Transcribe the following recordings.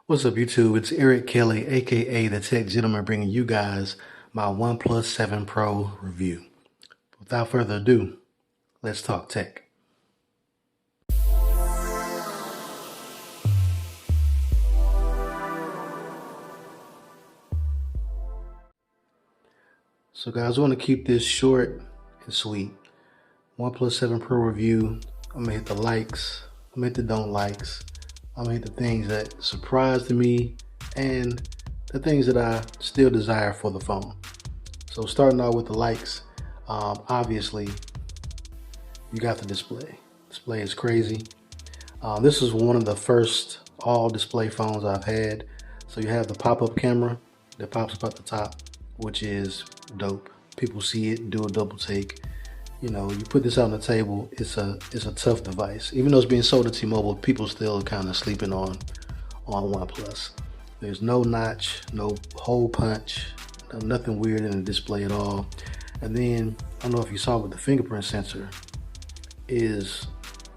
What's up, YouTube? It's Eric Kelly, aka the Tech Gentleman, bringing you guys my OnePlus 7 Pro review. Without further ado, let's talk tech. So, guys, I want to keep this short and sweet. OnePlus 7 Pro review. I'm gonna hit the likes. I'm gonna hit the don't likes. I'm gonna hit the things that surprised me and the things that I still desire for the phone. So, starting out with the likes, obviously, you got the display. Display is crazy. This is one of the first all display phones I've had. So you have the pop-up camera that pops up at the top, which is dope. People see it, do a double take. You know, you put this out on the table, it's a tough device. Even though it's being sold to T-Mobile, people still kind of sleeping on OnePlus. There's no notch, no hole punch, nothing weird in the display at all. And then, I don't know if you saw, but the fingerprint sensor is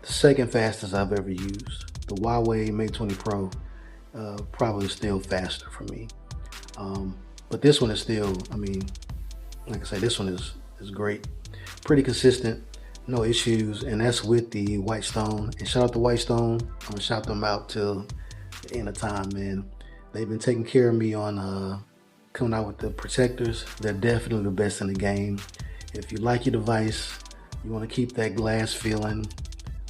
the second fastest I've ever used. The Huawei Mate 20 Pro probably still faster for me. But this one is still, I mean, like I say, this one is great. Pretty consistent, no issues, and that's with the White Stone. And shout out to White Stone. I'm gonna shout them out till the end of time, man. They've been taking care of me on coming out with the protectors. They're definitely the best in the game. If you like your device, you want to keep that glass feeling,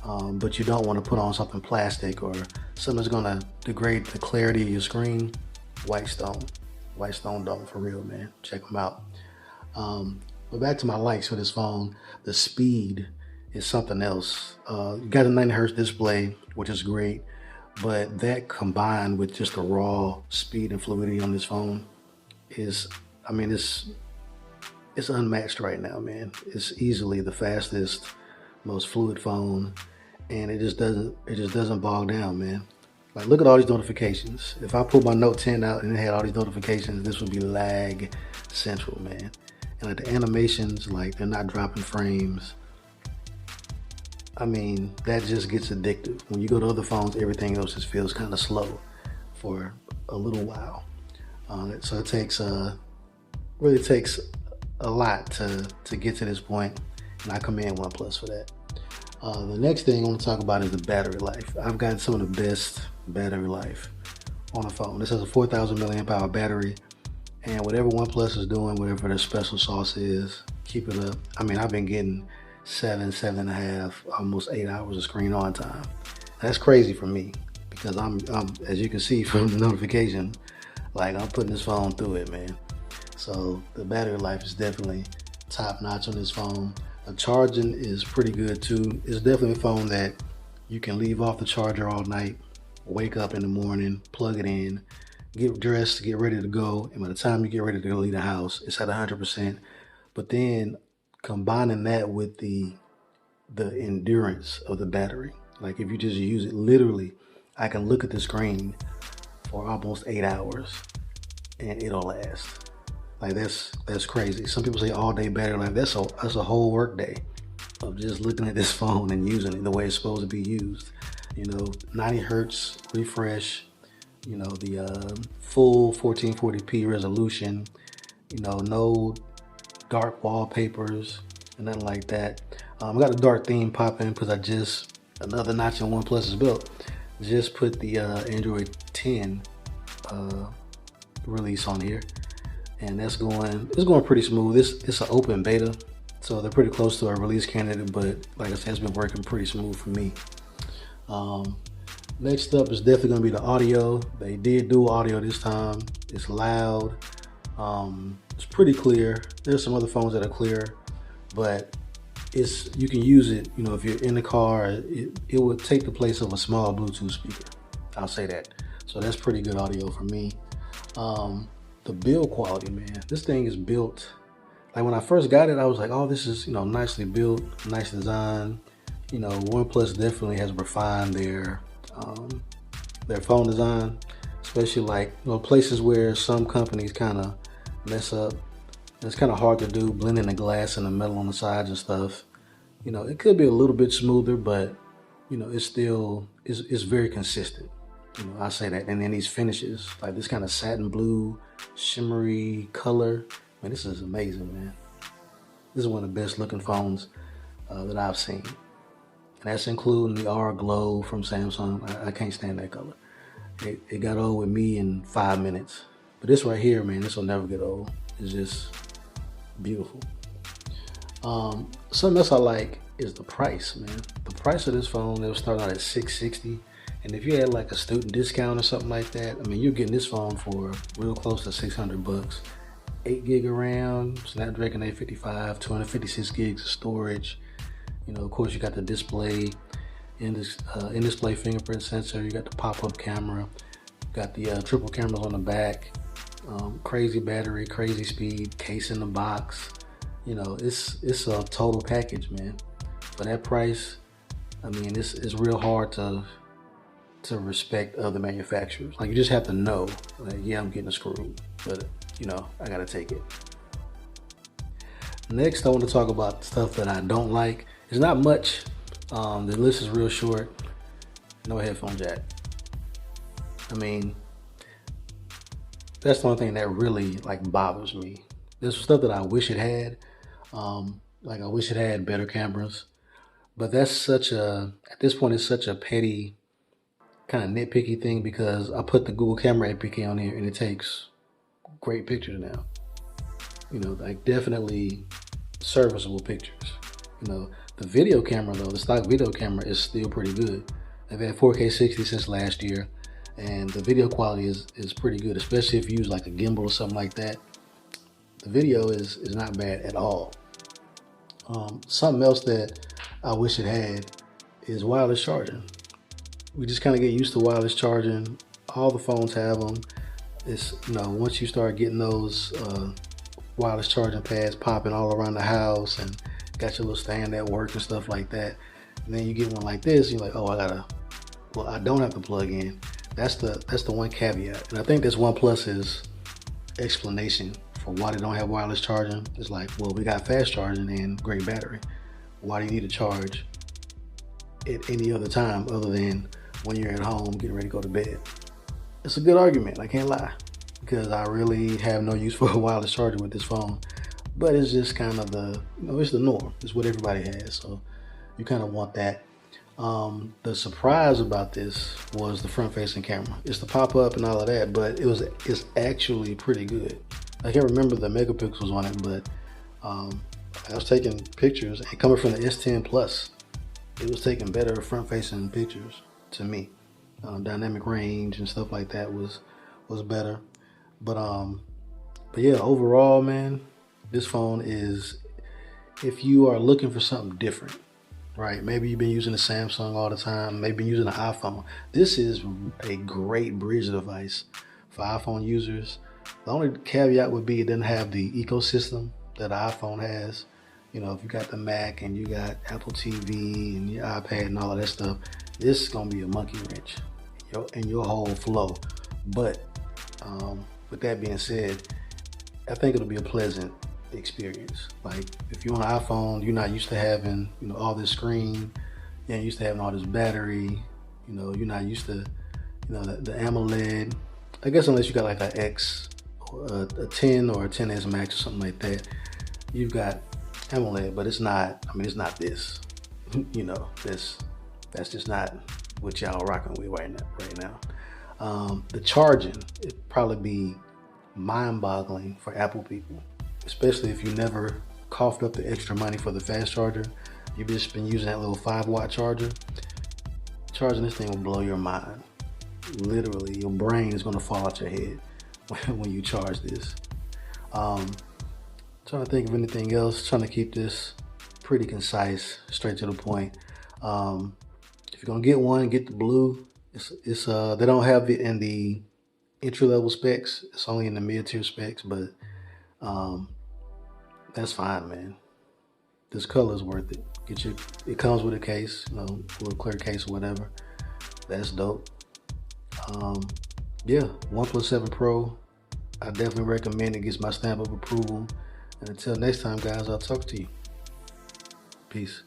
but you don't want to put on something plastic or something that's going to degrade the clarity of your screen. White Stone don't, for real, man. Check them out. But back to my likes for this phone. The speed is something else. You got a 90 hertz display, which is great, but that combined with just the raw speed and fluidity on this phone is, I mean, it's unmatched right now, man. It's easily the fastest, most fluid phone, and it just doesn't bog down, man. Like, look at all these notifications. If I pulled my Note 10 out and it had all these notifications, this would be lag central, man. And like the animations, like, they're not dropping frames. I mean, that just gets addictive. When you go to other phones, everything else just feels kind of slow for a little while. So it takes really takes a lot to get to this point, and I commend OnePlus for that. The next thing I want to talk about is the battery life. I've got some of the best battery life on a phone. This has a 4,000 milliamp hour battery, and whatever OnePlus is doing, whatever their special sauce is, keep it up. I mean, I've been getting 7.5, almost 8 hours of screen on time. That's crazy for me because I'm as you can see from the notification, like, I'm putting this phone through it, man. So the battery life is definitely top notch on this phone. The charging is pretty good too. It's definitely a phone that you can leave off the charger all night, wake up in the morning, plug it in, get dressed, get ready to go, and by the time you get ready to leave the house, it's at 100%. But then combining that with the endurance of the battery, like if you just use it literally, I can look at the screen for almost 8 hours and it'll last. Like, that's crazy. Some people say all day battery life. That's a whole work day of just looking at this phone and using it the way it's supposed to be used. You know, 90 hertz refresh. You know, the full 1440p resolution. You know, no dark wallpapers and nothing like that. I got a dark theme popping because I just, another notch in OnePlus's belt, just put the Android 10 release on here. And it's going pretty smooth. It's an open beta, so they're pretty close to our release candidate, but like I said, it's been working pretty smooth for me. Next up is definitely going to be the audio. They did dual audio this time. It's loud. It's pretty clear. There's some other phones that are clear, but you can use it, you know, if you're in the car, it would take the place of a small Bluetooth speaker. I'll say that. So that's pretty good audio for me. The build quality, man, this thing is built, like, when I first got it, I was like, oh, this is, you know, nicely built, nice design. You know, OnePlus definitely has refined their phone design, especially, like, you know, places where some companies kind of mess up. It's kind of hard to do, blending the glass and the metal on the sides and stuff. You know, it could be a little bit smoother, but, you know, it's still, it's very consistent. I say that. And then these finishes, like this kind of satin blue, shimmery color. Man, this is amazing, man. This is one of the best looking phones that I've seen. And that's including the R Glow from Samsung. I can't stand that color. It got old with me in 5 minutes. But this right here, man, this will never get old. It's just beautiful. Something else I like is the price, man. The price of this phone, it was starting out at $660. And if you had like a student discount or something like that, I mean, you're getting this phone for real close to 600 bucks. 8 gig of RAM, Snapdragon 855, 256 gigs of storage. Of course, you got the display, in-display fingerprint sensor. You got the pop-up camera. You got the triple cameras on the back. Crazy battery, crazy speed, case in the box. It's a total package, man. For that price, I mean, it's real hard to respect other manufacturers. Like, you just have to know, like, yeah, I'm getting screwed, but I gotta take it. Next, I want to talk about stuff that I don't like. It's not much. The list is real short. No headphone jack. I mean, that's the only thing that really like bothers me. There's stuff that I wish it had. Like I wish it had better cameras. But that's at this point, it's such a petty, kind of nitpicky thing because I put the Google Camera APK on here and it takes great pictures now. Like definitely serviceable pictures. The video camera though, the stock video camera is still pretty good. I've had 4K 60 since last year, and the video quality is pretty good, especially if you use like a gimbal or something like that. The video is not bad at all. Something else that I wish it had is wireless charging. We just kind of get used to wireless charging. All the phones have them. It's once you start getting those wireless charging pads popping all around the house and got your little stand at work and stuff like that, and then you get one like this, you're like, oh, I don't have to plug in. That's the one caveat, and I think that's OnePlus's explanation for why they don't have wireless charging. It's like, well, we got fast charging and great battery. Why do you need to charge at any other time other than when you're at home getting ready to go to bed? It's a good argument, I can't lie, because I really have no use for a wireless charger with this phone. But it's just kind of it's the norm. It's what everybody has, so you kind of want that. The surprise about this was the front-facing camera. It's the pop-up and all of that, but it's actually pretty good. I can't remember the megapixels on it, but I was taking pictures, and coming from the S10 Plus, it was taking better front-facing pictures to me. Dynamic range and stuff like that was better. But yeah, overall, man, this phone is, if you are looking for something different, right? Maybe you've been using a Samsung all the time, maybe using an iPhone. This is a great bridge device for iPhone users. The only caveat would be it doesn't have the ecosystem that an iPhone has. If you got the Mac and you got Apple TV and your iPad and all of that stuff, this is gonna be a monkey wrench in your whole flow. But with that being said, I think it'll be a pleasant experience. Like, if you're on an iPhone, you're not used to having all this screen, you're not used to having all this battery, you're not used to the AMOLED. I guess unless you got like a 10 or a 10s Max or something like that, you've got AMOLED, but it's not this. That's just not what y'all rocking with right now. The charging, it'd probably be mind-boggling for Apple people, especially if you never coughed up the extra money for the fast charger. You've just been using that little 5-watt charger. Charging this thing will blow your mind. Literally, your brain is going to fall out your head when you charge this. Trying to think of anything else. Trying to keep this pretty concise, straight to the point. If you're gonna get one, get the blue. It's they don't have it in the entry level specs. It's only in the mid tier specs, but that's fine, man. This color is worth it. It comes with a case, a little clear case or whatever. That's dope. Yeah, OnePlus 7 Pro. I definitely recommend it. Gets my stamp of approval. And until next time, guys, I'll talk to you. Peace.